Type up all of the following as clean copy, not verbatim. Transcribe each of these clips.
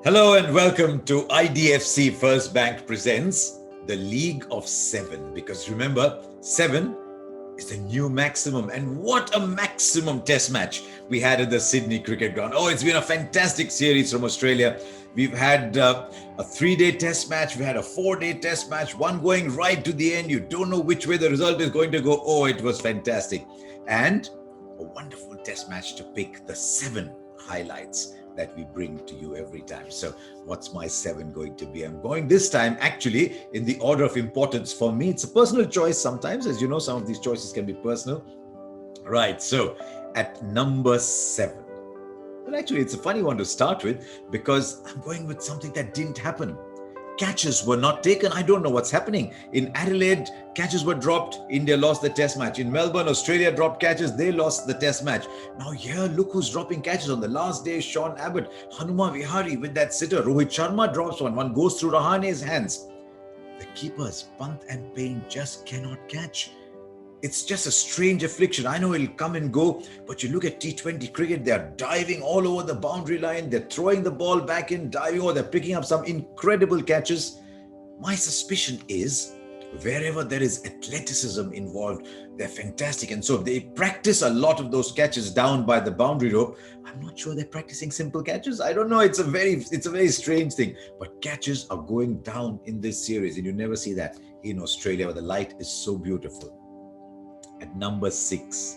Hello and welcome to IDFC FIRST Bank presents the League of Seven. Because remember, seven is the new maximum. And what a maximum test match we had at the Sydney Cricket Ground. Oh, it's been a fantastic series from Australia. We've had a 3-day test match. We had a 4-day test match, one going right to the end. You don't know which way the result is going to go. Oh, it was fantastic. And a wonderful test match to pick the 7 highlights that we bring to you every time. So what's my 7 going to be? I'm going this time actually in the order of importance. For me, it's a personal choice sometimes. As you know, some of these choices can be personal. Right, so at number 7. Well, actually, it's a funny one to start with because I'm going with something that didn't happen. Catches were not taken. I don't know what's happening. In Adelaide, catches were dropped. India lost the test match. In Melbourne, Australia dropped catches. They lost the test match. Now here, look who's dropping catches. On the last day, Sean Abbott, Hanuma Vihari with that sitter. Rohit Sharma drops one. One goes through Rahane's hands. The keepers, Pant and Payne, just cannot catch. It's just a strange affliction. I know it'll come and go, but you look at T20 cricket, they're diving all over the boundary line. They're throwing the ball back in, diving over. They're picking up some incredible catches. My suspicion is wherever there is athleticism involved, they're fantastic. And so if they practice a lot of those catches down by the boundary rope, I'm not sure they're practicing simple catches. I don't know. It's a very strange thing. But catches are going down in this series, and you never see that in Australia where the light is so beautiful. At number 6,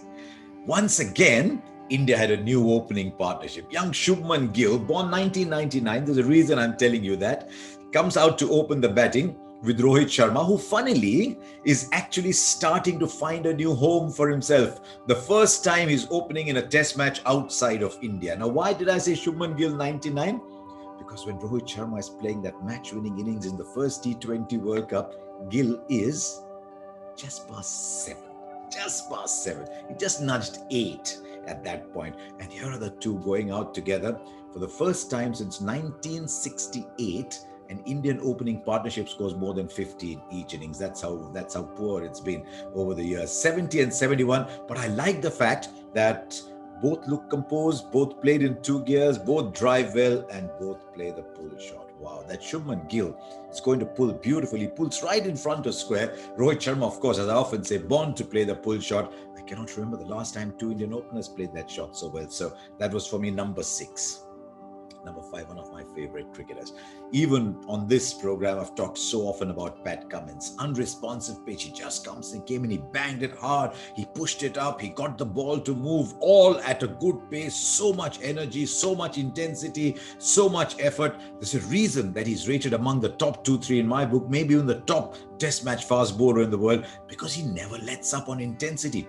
once again, India had a new opening partnership. Young Shubman Gill, born 1999, there's a reason I'm telling you that, comes out to open the batting with Rohit Sharma, who funnily is actually starting to find a new home for himself. The first time he's opening in a test match outside of India. Now, why did I say Shubman Gill 99? Because when Rohit Sharma is playing that match-winning innings in the first T20 World Cup, Gill is just past 7. Just past 7. He just nudged 8 at that point. And here are the two going out together for the first time since 1968. An Indian opening partnership scores more than 50 in each innings. That's how poor it's been over the years. 70 and 71. But I like the fact that both look composed, both played in 2 gears, both drive well, and both play the pull shot. Wow, that Shubman Gill is going to pull beautifully. Pulls right in front of square. Rohit Sharma, of course, as I often say, born to play the pull shot. I cannot remember the last time 2 Indian openers played that shot so well. So that was for me number 6. Number 5, one of my favorite cricketers. Even on this program, I've talked so often about Pat Cummins. Unresponsive pitch. He just comes and came in. He banged it hard. He pushed it up. He got the ball to move all at a good pace. So much energy, so much intensity, so much effort. There's a reason that he's rated among the top 2-3 in my book, maybe even the top test match fast bowler in the world, because he never lets up on intensity.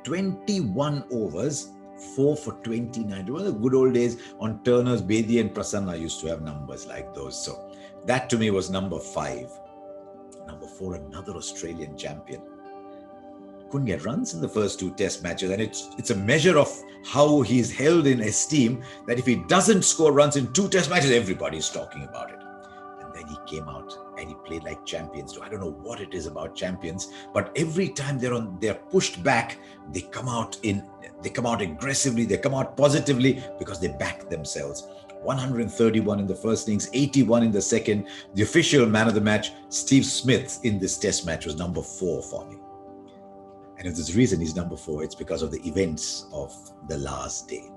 21 overs. 4 for 29. Remember the good old days on Turner's, Bedi and Prasanna used to have numbers like those. So that to me was number 5. Number 4, another Australian champion. Couldn't get runs in the first 2 test matches. And it's a measure of how he's held in esteem that if he doesn't score runs in 2 test matches, everybody's talking about it. And then he came out and he played like champions. I don't know what it is about champions, but every time they're pushed back, they come out aggressively, they come out positively because they back themselves. 131 in the first innings, 81 in the second. The official man of the match, Steve Smith, in this test match was number 4 for me. And if there's a reason he's number 4, it's because of the events of the last day.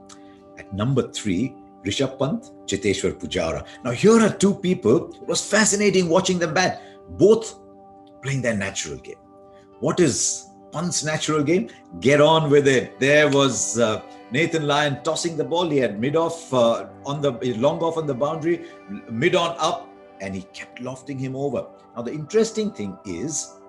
At number 3, Rishabh Pant, Cheteshwar Pujara. Now here are 2 people. It was fascinating watching them bat. Both playing their natural game. What is Pant's natural game? Get on with it. There was Nathan Lyon tossing the ball. He had mid-off long off on the boundary, mid-on up, and he kept lofting him over. Now the interesting thing is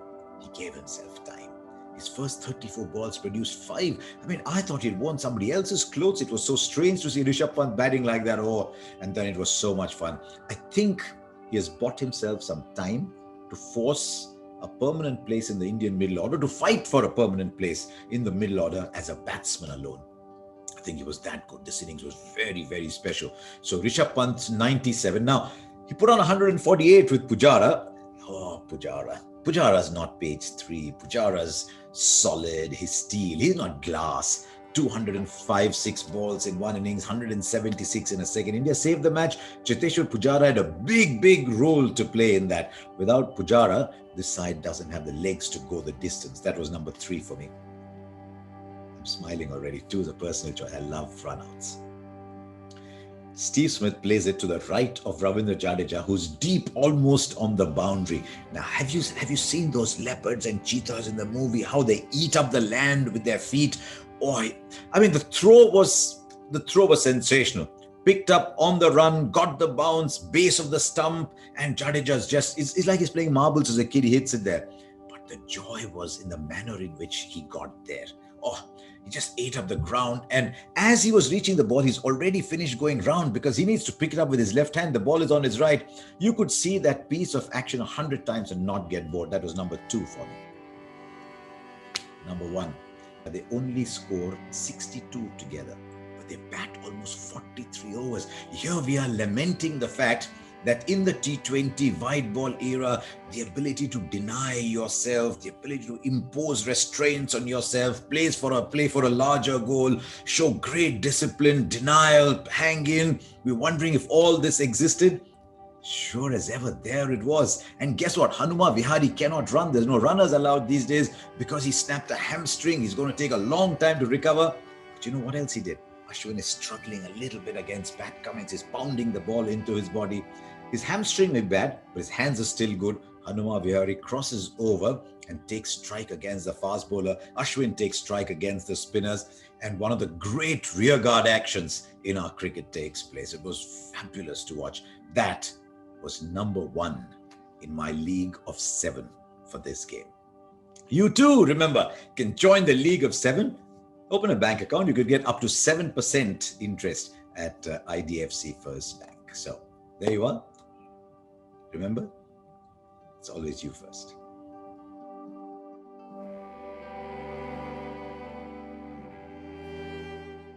he gave himself time. His first 34 balls produced 5. I mean, I thought he'd worn somebody else's clothes. It was so strange to see Rishabh Pant batting like that. Oh, and then it was so much fun. I think he has bought himself some time to force a permanent place in the Indian middle order, to fight for a permanent place in the middle order as a batsman alone. I think he was that good. This innings was very, very special. So Rishabh Pant, 97. Now, he put on 148 with Pujara. Oh, Pujara. Pujara's not page 3. Pujara's solid, his steel. He's not glass. 205 balls in one innings, 176 in a second. India saved the match. Cheteshwar Pujara had a big role to play in that. Without Pujara, this side doesn't have the legs to go the distance. That was number 3 for me. I'm smiling already. 2 is a personal choice. I love runouts. Steve Smith plays it to the right of Ravindra Jadeja, who's deep, almost on the boundary. Now, have you seen those leopards and cheetahs in the movie? How they eat up the land with their feet? Oh, I mean, the throw was sensational. Picked up on the run, got the bounce, base of the stump, and Jadeja's it's like he's playing marbles as a kid. He hits it there. But the joy was in the manner in which he got there. Oh, he just ate up the ground. And as he was reaching the ball, he's already finished going round because he needs to pick it up with his left hand. The ball is on his right. You could see that piece of action 100 times and not get bored. That was number 2 for me. Number 1, they only score 62 together, but they bat almost 43 overs. Here we are lamenting the fact that in the T20 wide ball era, the ability to deny yourself, the ability to impose restraints on yourself, play for a larger goal, show great discipline, denial, hang in. We're wondering if all this existed. Sure as ever, there it was. And guess what? Hanuma Vihari cannot run. There's no runners allowed these days because he snapped a hamstring. He's going to take a long time to recover. But you know what else he did? Ashwin is struggling a little bit against Pat Cummins. He's pounding the ball into his body. His hamstring may be bad, but his hands are still good. Hanuma Vihari crosses over and takes strike against the fast bowler. Ashwin takes strike against the spinners. And one of the great rearguard actions in our cricket takes place. It was fabulous to watch. That was number 1 in my league of 7 for this game. You too, remember, can join the league of 7. Open a bank account. You could get up to 7% interest at IDFC FIRST Bank. So there you are. Remember, it's always you first.